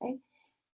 right?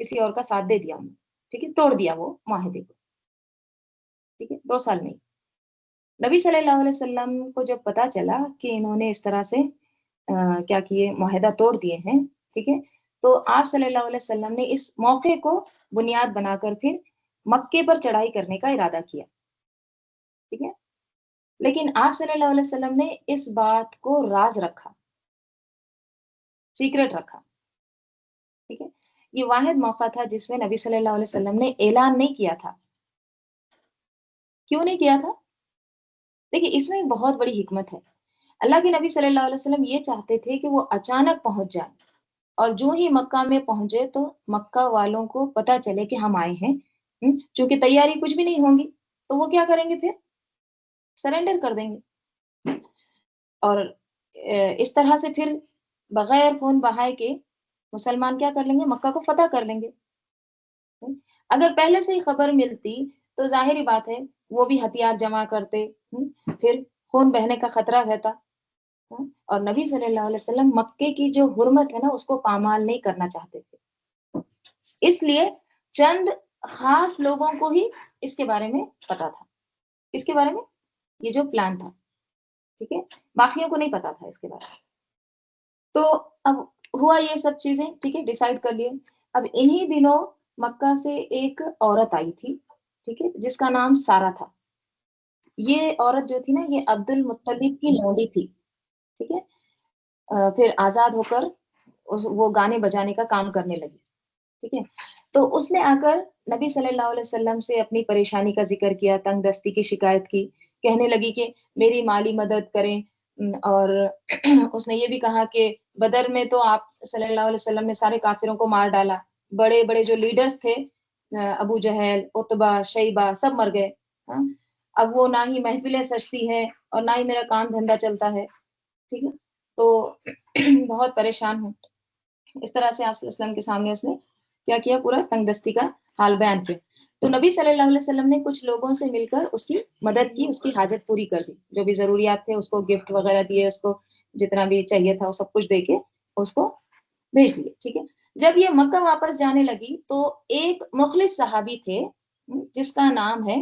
کسی اور کا ساتھ دے دیا انہوں نے، ٹھیک ہے، توڑ دیا وہ معاہدے کو، ٹھیک ہے، 2 سال میں ہی۔ نبی صلی اللہ علیہ وسلم کو جب پتا چلا کہ انہوں نے اس طرح سے کیا کیے، معاہدہ توڑ دیے ہیں، ٹھیک ہے، تو آپ صلی اللہ علیہ وسلم نے اس موقع کو بنیاد بنا کر پھر مکے پر چڑھائی کرنے کا ارادہ کیا، ٹھیک ہے، لیکن آپ صلی اللہ علیہ وسلم نے اس بات کو راز رکھا، سیکرٹ رکھا، ٹھیک ہے۔ یہ واحد موقع تھا جس میں نبی صلی اللہ علیہ وسلم نے اعلان نہیں کیا تھا۔ کیوں نہیں کیا تھا؟ دیکھیے اس میں ایک بہت بڑی حکمت ہے۔ اللہ کے نبی صلی اللہ علیہ وسلم یہ چاہتے تھے کہ وہ اچانک پہنچ جائیں، اور جو ہی مکہ میں پہنچے تو مکہ والوں کو پتا چلے کہ ہم آئے ہیں، چونکہ تیاری کچھ بھی نہیں ہوں گی تو وہ کیا کریں گے، پھر سرنڈر کر دیں گے، اور اس طرح سے پھر بغیر خون بہائے کے مسلمان کیا کر لیں گے، مکہ کو فتح کر لیں گے۔ اگر پہلے سے ہی خبر ملتی تو ظاہری بات ہے وہ بھی ہتھیار جمع کرتے، پھر خون بہنے کا خطرہ رہتا، اور نبی صلی اللہ علیہ وسلم مکے کی جو حرمت ہے نا اس کو پامال نہیں کرنا چاہتے تھے، اس لیے چند خاص لوگوں کو ہی اس کے بارے میں پتا تھا، اس کے بارے میں یہ جو پلان تھا، ٹھیک ہے، باقیوں کو نہیں پتا تھا اس کے بارے میں۔ تو اب ہوا یہ سب چیزیں، ٹھیک ہے، ڈیسائیڈ کر لیے۔ اب انہی دنوں مکہ سے ایک عورت آئی تھی، ٹھیک ہے، جس کا نام سارا تھا۔ یہ عورت جو تھی نا یہ عبد المطلب کی لونڈی تھی، ٹھیک ہے، پھر آزاد ہو کر وہ گانے بجانے کا کام کرنے لگی، ٹھیک ہے۔ تو اس نے آ کر نبی صلی اللہ علیہ وسلم سے اپنی پریشانی کا ذکر کیا، تنگ دستی کی شکایت کی، کہنے لگی کہ میری مالی مدد کریں، اور اس نے یہ بھی کہا کہ بدر میں تو آپ صلی اللہ علیہ وسلم نے سارے کافروں کو مار ڈالا، بڑے بڑے جو لیڈرز تھے، ابو جہل، عتبہ، شیبہ، سب مر گئے، ہاں، اب وہ نہ ہی محفلیں سجتی ہے اور نہ ہی میرا کام دھندا چلتا ہے، ٹھیک ہے، تو بہت پریشان ہوں۔ اس طرح سے آپ صلی اللہ علیہ وسلم کے سامنے اس نے کیا کیا، پورا تنگ دستی کا حال بیان کیا۔ تو نبی صلی اللہ علیہ وسلم نے کچھ لوگوں سے مل کر اس کی مدد کی، اس کی حاجت پوری کر دی، جو بھی ضروریات تھے اس کو گفٹ وغیرہ دیے، اس کو جتنا بھی چاہیے تھا وہ سب کچھ دے کے اس کو بھیج دیے، ٹھیک ہے۔ جب یہ مکہ واپس جانے لگی تو ایک مخلص صحابی تھے جس کا نام ہے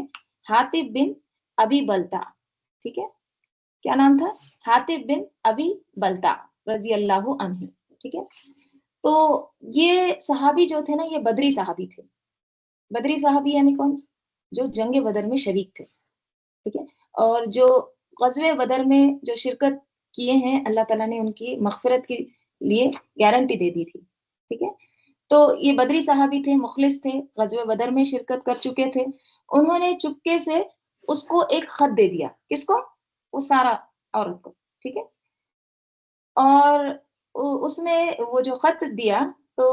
حاطب بن ابی بلتا، ٹھیک ہے، کیا نام تھا، حاطب بن ابی بلتا رضی اللہ عنہ، ٹھیک ہے۔ تو یہ صحابی جو تھے نا یہ بدری صحابی تھے۔ بدری صحابی یعنی کون، جو جنگ بدر میں شریک تھے، ٹھیک ہے، اور جو غزوہ بدر میں جو شرکت کیے ہیں اللہ تعالیٰ نے ان کی مغفرت کے لیے گارنٹی دے دی تھی، ٹھیک ہے۔ تو یہ بدری صحابی تھے، مخلص تھے، غزوہ بدر میں شرکت کر چکے تھے۔ انہوں نے چپکے سے اس کو ایک خط دے دیا، کس کو، وہ سارا عورت کو، ٹھیک ہے، اور اس میں وہ جو خط دیا تو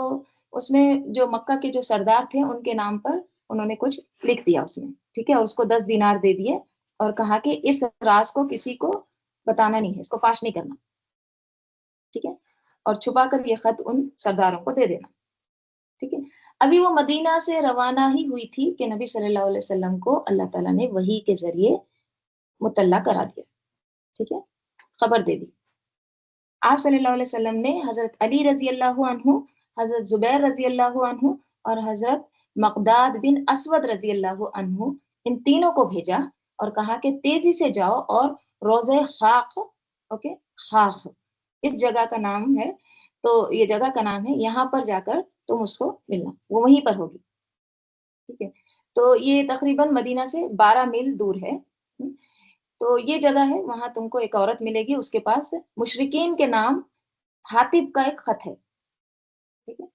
اس میں جو مکہ کے جو سردار تھے ان کے نام پر انہوں نے کچھ لکھ دیا اس میں، ٹھیک ہے، اور اس کو 10 دینار دے دیے اور کہا کہ اس راز کو کسی کو بتانا نہیں ہے، اس کو فاش نہیں کرنا، ٹھیک ہے، اور چھپا کر یہ خط ان سرداروں کو دے دینا، ٹھیک ہے۔ ابھی وہ مدینہ سے روانہ ہی ہوئی تھی کہ نبی صلی اللہ علیہ وسلم کو اللہ تعالیٰ نے وحی کے ذریعے مطلع کرا دیا، ٹھیک ہے، خبر دے دی۔ آپ صلی اللہ علیہ وسلم نے حضرت علی رضی اللہ عنہ، حضرت زبیر رضی اللہ عنہ اور حضرت مقداد بن اسود رضی اللہ عنہ، ان تینوں کو بھیجا اور کہا کہ تیزی سے جاؤ اور روزے خاق، اوکے، خاق اس جگہ کا نام ہے، تو یہ جگہ کا نام ہے، یہاں پر جا کر تم اس کو ملنا، وہ وہیں پر ہوگی، ٹھیک ہے۔ تو یہ تقریباً مدینہ سے 12 میل دور ہے، تو یہ جگہ ہے، وہاں تم کو ایک عورت ملے گی، اس کے پاس مشرکین کے نام حاطب کا ایک خط ہے، ٹھیک ہے،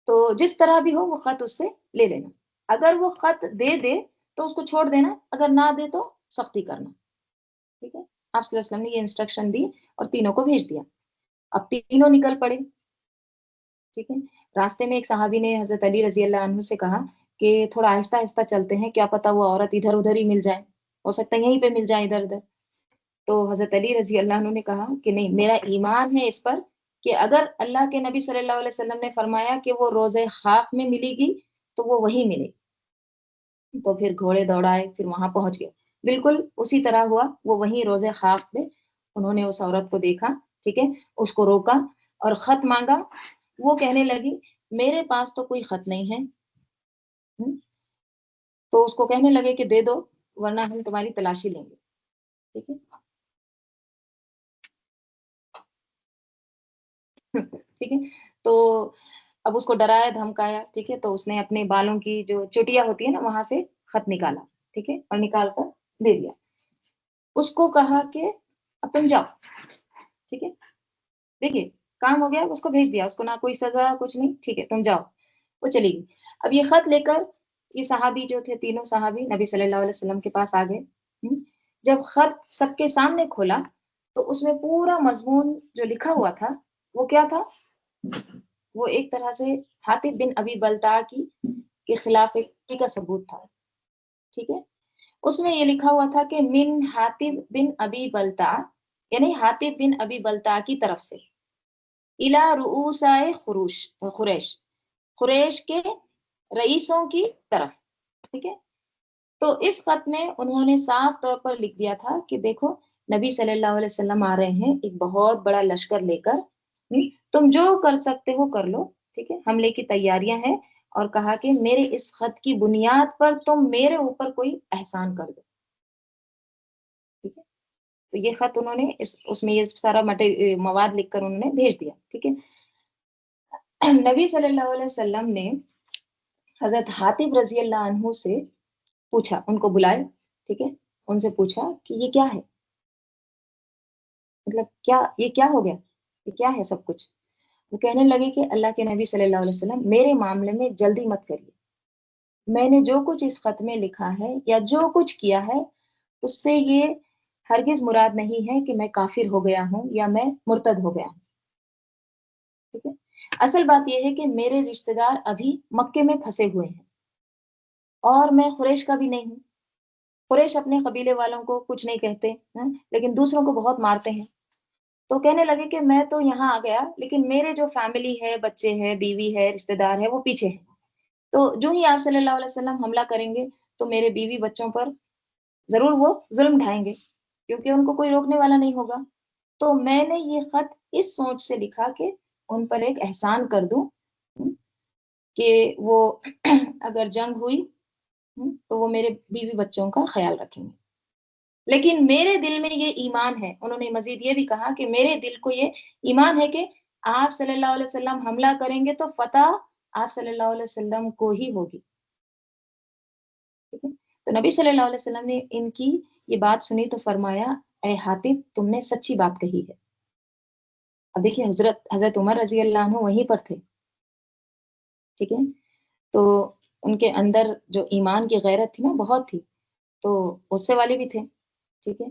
تو جس طرح بھی ہو وہ خط اس سے لے لینا، اگر وہ خط دے دے تو اس کو چھوڑ دینا، اگر نہ دے تو سختی کرنا، ٹھیک ہے۔ آپ صلی اللہ علیہ وسلم نے یہ انسٹرکشن دی اور تینوں کو بھیج دیا۔ اب تینوں نکل پڑے، ٹھیک ہے۔ راستے میں ایک صحابی نے حضرت علی رضی اللہ عنہ سے کہا کہ تھوڑا آہستہ آہستہ چلتے ہیں، کیا پتا وہ عورت ادھر ادھر ہی مل جائے، ہو سکتا ہے یہیں پہ مل جائے ادھر ادھر۔ تو حضرت علی رضی اللہ عنہ نے کہا کہ نہیں، میرا ایمان ہے اس پر کہ اگر اللہ کے نبی صلی اللہ علیہ وسلم نے فرمایا کہ وہ روزے خاک میں ملے گی تو وہ وہی ملے گی۔ تو پھر گھوڑے دوڑائے، پھر وہاں پہنچ گئے، بالکل اسی طرح ہوا، وہ وہیں روزے خاک میں انہوں نے اس عورت کو دیکھا، ٹھیک ہے، اس کو روکا اور خط مانگا۔ وہ کہنے لگی میرے پاس تو کوئی خط نہیں ہے. تو اس کو کہنے لگے کہ دے دو ورنہ ہم تمہاری تلاشی لیں گے. ٹھیک ہے. ٹھیک ہے. تو اب اس کو ڈرایا دھمکایا. ٹھیک ہے. تو اس نے اپنے بالوں کی جو چٹیاں ہوتی ہے نا وہاں سے خط نکالا. ٹھیک ہے. اور نکال کر دے دیا. اس کو کہا کہ اب تم جاؤ. ٹھیک ہے. دیکھیے کام ہو گیا. اس کو بھیج دیا. اس کو نہ کوئی سزا کچھ نہیں. ٹھیک ہے. تم جاؤ. وہ چلی گئی. اب یہ خط لے کر یہ صحابی جو تھے تینوں صحابی نبی صلی اللہ علیہ وسلم کے پاس آ گئے. جب خط سب کے سامنے کھولا تو اس میں پورا مضمون جو لکھا ہوا تھا وہ کیا تھا؟ وہ ایک طرح سے حاطب بن ابی بلتع کی کے خلاف ایک کا ثبوت تھا. ٹھیک ہے. اس میں یہ لکھا ہوا تھا کہ من حاطب بن ابی بلتع یعنی حاطب بن ابی بلتع کی طرف سے الی رؤوسائے قریش قریش کے رئیسوں کی طرف. ٹھیک ہے. تو اس خط میں انہوں نے صاف طور پر لکھ دیا تھا کہ دیکھو نبی صلی اللہ علیہ وسلم آ رہے ہیں ایک بہت بڑا لشکر لے کر. تم جو کر سکتے ہو کر لو. ٹھیک ہے. حملے کی تیاریاں ہیں. اور کہا کہ میرے اس خط کی بنیاد پر تم میرے اوپر کوئی احسان کر دو. ٹھیک ہے. تو یہ خط انہوں نے اس میں یہ سارا مواد لکھ کر انہوں نے بھیج دیا. ٹھیک ہے. نبی صلی اللہ علیہ وسلم نے حضرت حاتب رضی اللہ عنہ سے پوچھا. ان کو بلائے. ٹھیک ہے. ان سے پوچھا کہ یہ کیا ہے, مطلب کیا یہ کیا ہو گیا, یہ کیا ہے سب کچھ. وہ کہنے لگے کہ اللہ کے نبی صلی اللہ علیہ وسلم میرے معاملے میں جلدی مت کریے. میں نے جو کچھ اس خط میں لکھا ہے یا جو کچھ کیا ہے اس سے یہ ہرگز مراد نہیں ہے کہ میں کافر ہو گیا ہوں یا میں مرتد ہو گیا ہوں. ٹھیک ہے. اصل بات یہ ہے کہ میرے رشتہ دار ابھی مکے میں پھنسے ہوئے ہیں اور میں قریش کا بھی نہیں ہوں. قریش اپنے قبیلے والوں کو کچھ نہیں کہتے لیکن دوسروں کو بہت مارتے ہیں. تو کہنے لگے کہ میں تو یہاں آ گیا لیکن میرے جو فیملی ہے, بچے ہیں, بیوی ہے, رشتہ دار ہے, وہ پیچھے ہیں. تو جو ہی آپ صلی اللہ علیہ وسلم حملہ کریں گے تو میرے بیوی بچوں پر ضرور وہ ظلم ڈھائیں گے کیونکہ ان کو کوئی روکنے والا نہیں ہوگا. تو میں نے یہ خط اس سوچ سے لکھا کہ ان پر ایک احسان کر دوں کہ وہ اگر جنگ ہوئی تو وہ میرے بیوی بچوں کا خیال رکھیں گے. لیکن میرے دل میں یہ ایمان ہے. انہوں نے مزید یہ بھی کہا کہ میرے دل کو یہ ایمان ہے کہ آپ صلی اللہ علیہ وسلم حملہ کریں گے تو فتح آپ صلی اللہ علیہ وسلم کو ہی ہوگی. ٹھیک ہے. تو نبی صلی اللہ علیہ وسلم نے ان کی یہ بات سنی تو فرمایا اے حاتب تم نے سچی بات کہی ہے. اب دیکھیے حضرت عمر رضی اللہ عنہ وہیں پر تھے. ٹھیک ہے. تو ان کے اندر جو ایمان کی غیرت تھی نا بہت تھی, تو غصے والے بھی تھے. ٹھیک ہے.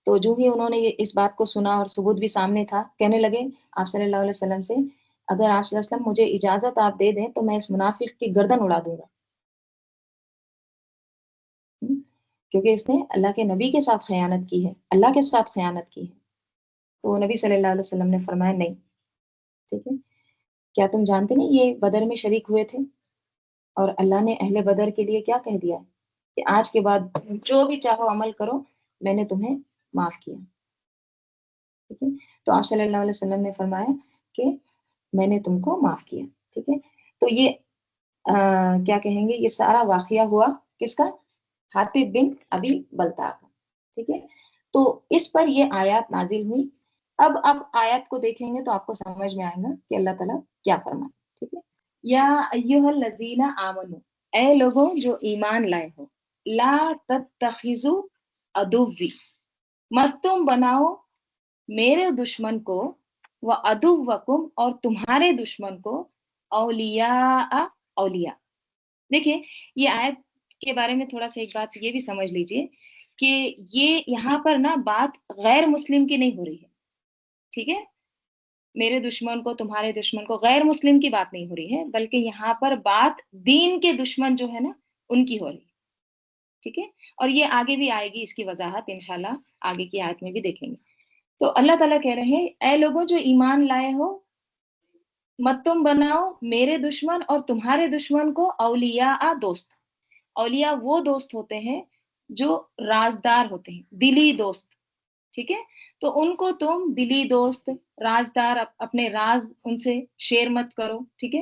تو جو ہی انہوں نے اس بات کو سنا اور ثبوت بھی سامنے تھا, کہنے لگے آپ صلی اللہ علیہ وسلم سے اگر آپ صلی اللہ علیہ وسلم مجھے اجازت آپ دے دیں تو میں اس منافق کی گردن اڑا دوں گا, کیونکہ اس نے اللہ کے نبی کے ساتھ خیانت کی ہے, اللہ کے ساتھ خیانت کی ہے. تو نبی صلی اللہ علیہ وسلم نے فرمایا نہیں. ٹھیک ہے. کیا تم جانتے نہیں یہ بدر میں شریک ہوئے تھے اور اللہ نے اہل بدر کے لیے کیا کہہ دیا کہ آج کے بعد جو بھی چاہو عمل کرو میں نے تمہیں معاف کیا. ٹھیک ہے. تو آپ صلی اللہ علیہ وسلم نے فرمایا کہ میں نے تم کو معاف کیا. ٹھیک ہے. تو یہ کیا کہیں گے, یہ سارا واقعہ ہوا کس کا, حاتب بن ابی بلتع کا. ٹھیک ہے. تو اس پر یہ آیات نازل ہوئی. اب آپ آیات کو دیکھیں گے تو آپ کو سمجھ میں آئے گا کہ اللہ تعالیٰ کیا فرمائے. ٹھیک ہے. یا ایھا الذین آمنو, اے لوگوں جو ایمان لائے ہو, لا تتخذوا عدوی, مت تم بناؤ میرے دشمن کو, وعدوکم اور تمہارے دشمن کو, اولیاء. دیکھیں یہ آیت کے بارے میں تھوڑا سا ایک بات یہ بھی سمجھ لیجئے کہ یہ یہاں پر نا بات غیر مسلم کی نہیں ہو رہی ہے. ٹھیک ہے. میرے دشمن کو, تمہارے دشمن کو, غیر مسلم کی بات نہیں ہو رہی ہے, بلکہ یہاں پر بات دین کے دشمن جو ہے نا ان کی ہو رہی ہے. ٹھیک ہے. اور یہ آگے بھی آئے گی, اس کی وضاحت انشاءاللہ آگے کی آیت میں بھی دیکھیں گے. تو اللہ تعالیٰ کہہ رہے ہیں اے لوگوں جو ایمان لائے ہو, مت تم بناؤ میرے دشمن اور تمہارے دشمن کو اولیاء, دوست. اولیاء وہ دوست ہوتے ہیں جو رازدار ہوتے ہیں, دلی دوست. ٹھیک ہے. تو ان کو تم دلی دوست, رازدار, اپنے راز ان سے شیئر مت کرو. ٹھیک ہے.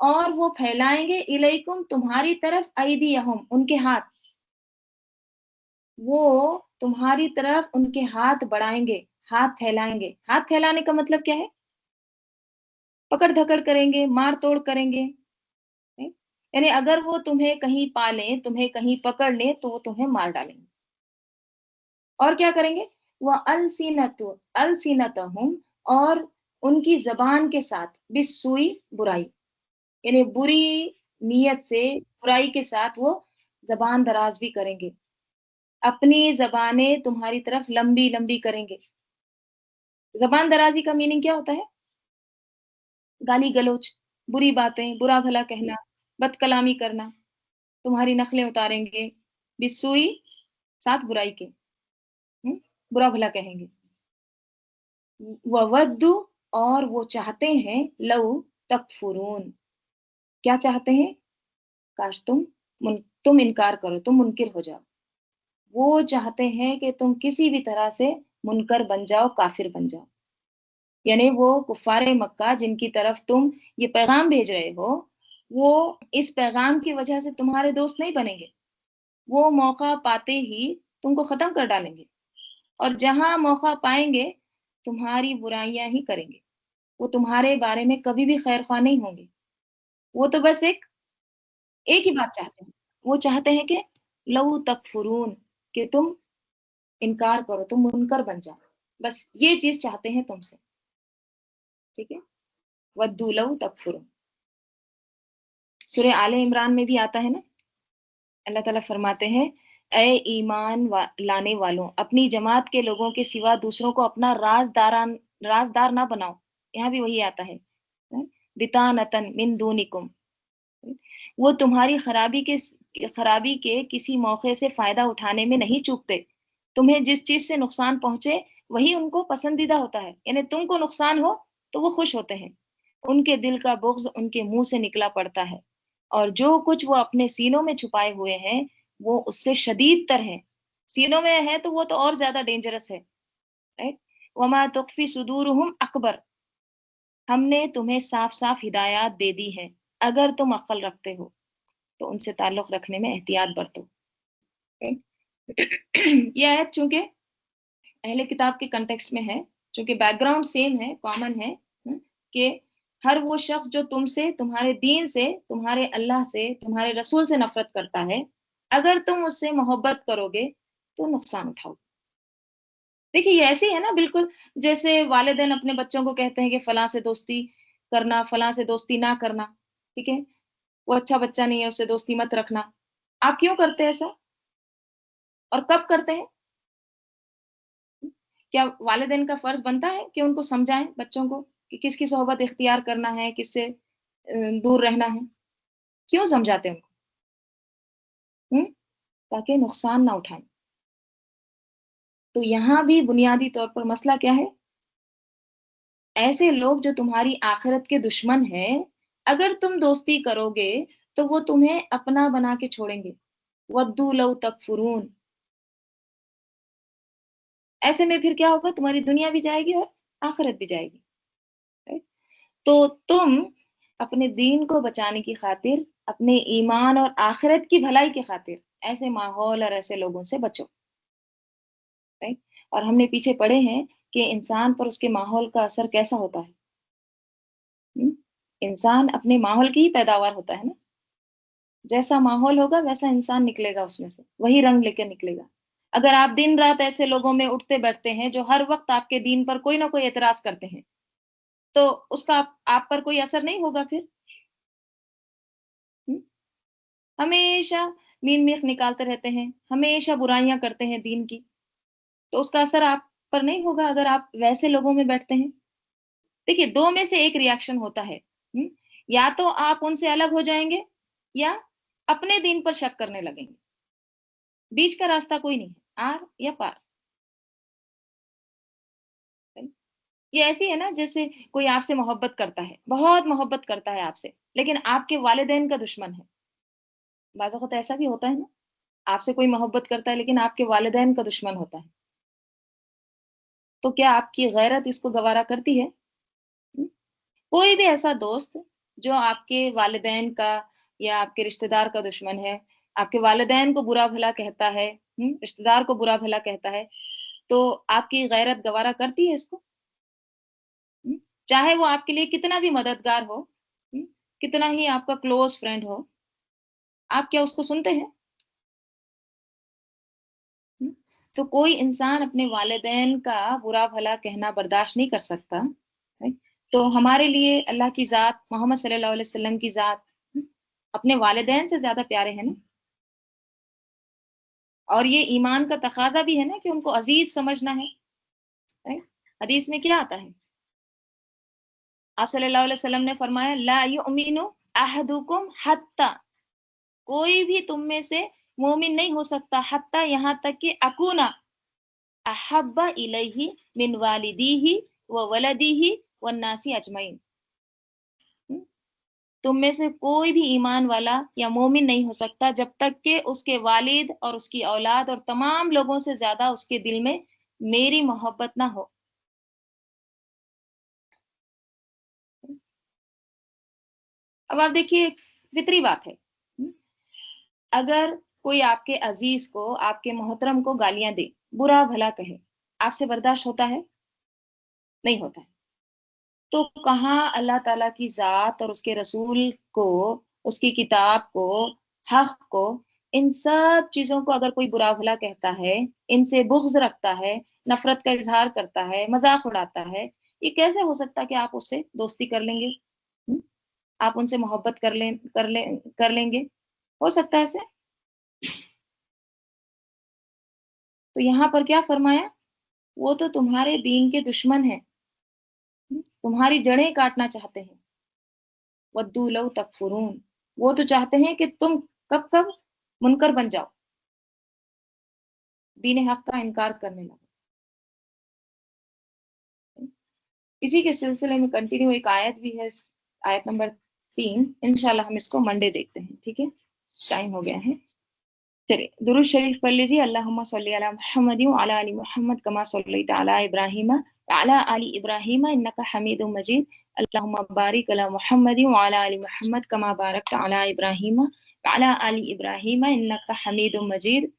اور وہ پھیلائیں گے الیکم تمہاری طرف ایدیہم ان کے ہاتھ، وہ تمہاری طرف ان کے ہاتھ بڑھائیں گے، ہاتھ پھیلائیں گے۔ ہاتھ پھیلانے کا مطلب کیا ہے؟ پکڑ دھکڑ کریں گے، مار توڑ کریں گے، یعنی اگر وہ تمہیں کہیں پالیں، تمہیں کہیں پکڑ لیں تو وہ تمہیں مار ڈالیں گے۔ اور کیا کریں گے؟ وہ السینتہم اور ان کی زبان کے ساتھ بالسوئی برائی، یعنی بری نیت سے برائی کے ساتھ وہ زبان دراز بھی کریں گے، اپنی زبانیں تمہاری طرف لمبی لمبی کریں گے۔ زبان درازی کا میننگ کیا ہوتا ہے؟ گالی گلوچ، بری باتیں، برا بھلا کہنا، بد کلامی کرنا، تمہاری نخلیں اتاریں گے، بسوئی ساتھ برائی کے، برا بھلا کہیں گے۔ وَوَدُّ اور وہ چاہتے ہیں، لو تکفرون کیا چاہتے ہیں؟ کاش تم انکار کرو، تم منکر ہو جاؤ۔ وہ چاہتے ہیں کہ تم کسی بھی طرح سے منکر بن جاؤ، کافر بن جاؤ، یعنی وہ کفار مکہ جن کی طرف تم یہ پیغام بھیج رہے ہو، وہ اس پیغام کی وجہ سے تمہارے دوست نہیں بنیں گے، وہ موقع پاتے ہی تم کو ختم کر ڈالیں گے، اور جہاں موقع پائیں گے تمہاری برائیاں ہی کریں گے، وہ تمہارے بارے میں کبھی بھی خیر خواہ نہیں ہوں گے، وہ تو بس ایک ہی بات چاہتے ہیں، وہ چاہتے ہیں کہ لو تکفرون کہ تم انکار کرو، تم منکر بن جاؤ، بس یہ چیز چاہتے ہیں تم سے، ٹھیک ہے؟ ودو لو تکفرون، سورہ آل عمران میں بھی آتا ہے نا، اللہ تعالیٰ فرماتے ہیں اے ایمان لانے والوں، اپنی جماعت کے لوگوں کے سوا دوسروں کو اپنا رازدار نہ بناؤ، یہاں بھی وہی آتا ہے، بطانۃ من دونکم، وہ تمہاری خرابی کے کسی موقع سے فائدہ اٹھانے میں نہیں چوکتے، تمہیں جس چیز سے نقصان پہنچے وہی ان کو پسندیدہ ہوتا ہے، یعنی تم کو نقصان ہو تو وہ خوش ہوتے ہیں، ان کے دل کا بغض ان کے منہ سے نکلا پڑتا ہے، اور جو کچھ وہ اپنے سینوں میں چھپائے ہوئے ہیں وہ اس سے شدید تر ہے، سینوں میں ہے تو وہ تو اور زیادہ ڈینجرس ہے، رائٹ؟ وما تخفی صدورہم اکبر، ہم نے تمہیں صاف صاف ہدایات دے دی ہے، اگر تم عقل رکھتے ہو تو ان سے تعلق رکھنے میں احتیاط برتو۔ یہ آیت چونکہ اہل کتاب کے کنٹیکسٹ میں ہے، چونکہ بیک گراؤنڈ سیم ہے، کامن ہے، کہ ہر وہ شخص جو تم سے، تمہارے دین سے، تمہارے اللہ سے، تمہارے رسول سے نفرت کرتا ہے، اگر تم اس سے محبت کرو گے تو نقصان اٹھاؤ۔ دیکھیے یہ ایسی ہے نا، بالکل جیسے والدین اپنے بچوں کو کہتے ہیں کہ فلاں سے دوستی کرنا، فلاں سے دوستی نہ کرنا، ٹھیک ہے، وہ اچھا بچہ نہیں ہے، اس سے دوستی مت رکھنا۔ آپ کیوں کرتے ہیں ایسا اور کب کرتے ہیں؟ کیا والدین کا فرض بنتا ہے کہ ان کو سمجھائیں بچوں کو کہ کس کی صحبت اختیار کرنا ہے، کس سے دور رہنا ہے؟ کیوں سمجھاتے ہیں ان کو؟ تاکہ نقصان نہ اٹھائیں۔ تو یہاں بھی بنیادی طور پر مسئلہ کیا ہے؟ ایسے لوگ جو تمہاری آخرت کے دشمن ہیں، اگر تم دوستی کرو گے تو وہ تمہیں اپنا بنا کے چھوڑیں گے، ودو لو تکفرون، ایسے میں پھر کیا ہوگا؟ تمہاری دنیا بھی جائے گی اور آخرت بھی جائے گی۔ تو تم اپنے دین کو بچانے کی خاطر، اپنے ایمان اور آخرت کی بھلائی کی خاطر ایسے ماحول اور ایسے لوگوں سے بچو، اور ہم نے پیچھے پڑھے ہیں کہ انسان پر اس کے ماحول کا اثر کیسا ہوتا ہے۔ انسان اپنے ماحول کی ہی پیداوار ہوتا ہے نا، جیسا ماحول ہوگا ویسا انسان نکلے گا، اس میں سے وہی رنگ لے کے نکلے گا۔ اگر آپ دن رات ایسے لوگوں میں اٹھتے بیٹھتے ہیں جو ہر وقت آپ کے دین پر کوئی نہ کوئی اعتراض کرتے ہیں، تو اس کا آپ پر کوئی اثر نہیں ہوگا پھر۔ ہمیشہ مین میخ نکالتے رہتے ہیں، ہمیشہ برائیاں کرتے ہیں دین کی، تو اس کا اثر آپ پر نہیں ہوگا اگر آپ ویسے لوگوں میں بیٹھتے ہیں۔ دیکھیے دو میں سے ایک ریاکشن ہوتا ہے، یا تو آپ ان سے الگ ہو جائیں گے یا اپنے دین پر شک کرنے لگیں گے، بیچ کا راستہ کوئی نہیں ہے، آر یا پار۔ یہ ایسی ہے نا جیسے کوئی آپ سے محبت کرتا ہے، بہت محبت کرتا ہے آپ سے، لیکن آپ کے والدین کا دشمن ہے۔ بعض اوقات ایسا بھی ہوتا ہے نا، آپ سے کوئی محبت کرتا ہے لیکن آپ کے والدین کا دشمن ہوتا ہے، تو کیا آپ کی غیرت اس کو گوارا کرتی ہے؟ کوئی بھی ایسا دوست جو آپ کے والدین کا یا آپ کے رشتہ دار کا دشمن ہے، آپ کے والدین کو برا بھلا کہتا ہے، رشتہ دار کو برا بھلا کہتا ہے، تو آپ کی غیرت گوارا کرتی ہے اس کو؟ چاہے وہ آپ کے لیے کتنا بھی مددگار ہو، کتنا ہی آپ کا کلوز فرینڈ ہو، آپ کیا اس کو سنتے ہیں؟ تو کوئی انسان اپنے والدین کا برا بھلا کہنا برداشت نہیں کر سکتا، تو ہمارے لیے اللہ کی ذات، محمد صلی اللہ علیہ وسلم کی ذات اپنے والدین سے زیادہ پیارے ہیں نا، اور یہ ایمان کا تقاضا بھی ہے نا کہ ان کو عزیز سمجھنا ہے۔ حدیث میں کیا آتا ہے؟ آپ صلی اللہ علیہ وسلم نے فرمایا لا یؤمن احدکم حتی، کوئی بھی تم میں سے مومن نہیں ہو سکتا حتی یہاں تک کہ اکونا احب الیہ من والدیہ و ولدیہ والناس اجمعین، تم میں سے کوئی بھی ایمان والا یا مومن نہیں ہو سکتا جب تک کہ اس کے والد اور اس کی اولاد اور تمام لوگوں سے زیادہ اس کے دل میں میری محبت نہ ہو۔ اب آپ دیکھیے فطری بات ہے، اگر کوئی آپ کے عزیز کو، آپ کے محترم کو گالیاں دے، برا بھلا کہے، آپ سے برداشت ہوتا ہے؟ نہیں ہوتا ہے۔ تو کہاں اللہ تعالیٰ کی ذات اور اس کے رسول کو، اس کی کتاب کو، حق کو، ان سب چیزوں کو اگر کوئی برا بھلا کہتا ہے، ان سے بغض رکھتا ہے، نفرت کا اظہار کرتا ہے، مذاق اڑاتا ہے، یہ کیسے ہو سکتا کہ آپ اس سے دوستی کر لیں گے؟ آپ ان سے محبت کر لیں گے؟ ہو سکتا ہے ایسے؟ تو یہاں پر کیا فرمایا؟ وہ تو تمہارے دین کے دشمن ہیں، تمہاری جڑیں کاٹنا چاہتے ہیں۔ وَدُّوا لَوْ تَكْفُرُونَ، وہ تو چاہتے ہیں کہ تم کب منکر بن جاؤ، دین حق کا انکار کرنے لگو۔ اسی کے سلسلے میں کنٹینیو ایک آیت بھی ہے، آیت نمبر 3، انشاءاللہ ہم اس کو منڈے دیکھتے ہیں، ٹھیک ہے؟ ٹائم ہو گیا ہے، چلیے درود شریف پڑھ لیجیے۔ اللہم صلی علی محمد وعلی آل محمد کما صلیت علی ابراہیم وعلی آل ابراہیم انک حمید مجید۔ اللہم بارک علی محمد وعلی آل محمد کما بارکت علی ابراہیم وعلی آل ابراہیم انک حمید مجید۔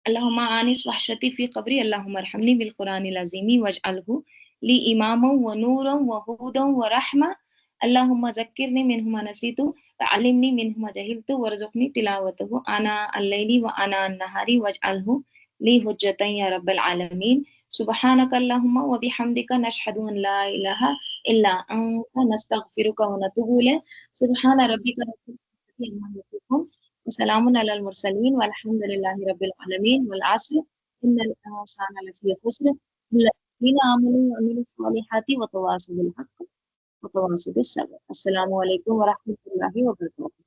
اللہم آنس وحشتی فی قبری، اللہم ارحمنی بالقرآن العظیم واجعلہ لی اماما ونورا وہودا ورحمہ، اللہم ذکرنی منہ ما نسیت وعلمنی منہ ما جہلت وارزقنی تلاوتہ آناء اللیل وآناء النہار واجعلہ لی حجتا یا رب العالمین۔ سبحانک اللہم وبحمدک نشہد ان لا الہ الا انت نستغفرک ونتوب الیک۔ سبحان ربک رب العزة عما یصفون وسلام علی المرسلین والحمد للہ رب العالمین۔ والعصر ان الانسان لفی خسر الا الذین آمنوا وعملوا الصالحات وتواصوا بالحق وتواصوا بالصبر۔ السلام علیکم ورحمۃ اللہ وبرکاتہ۔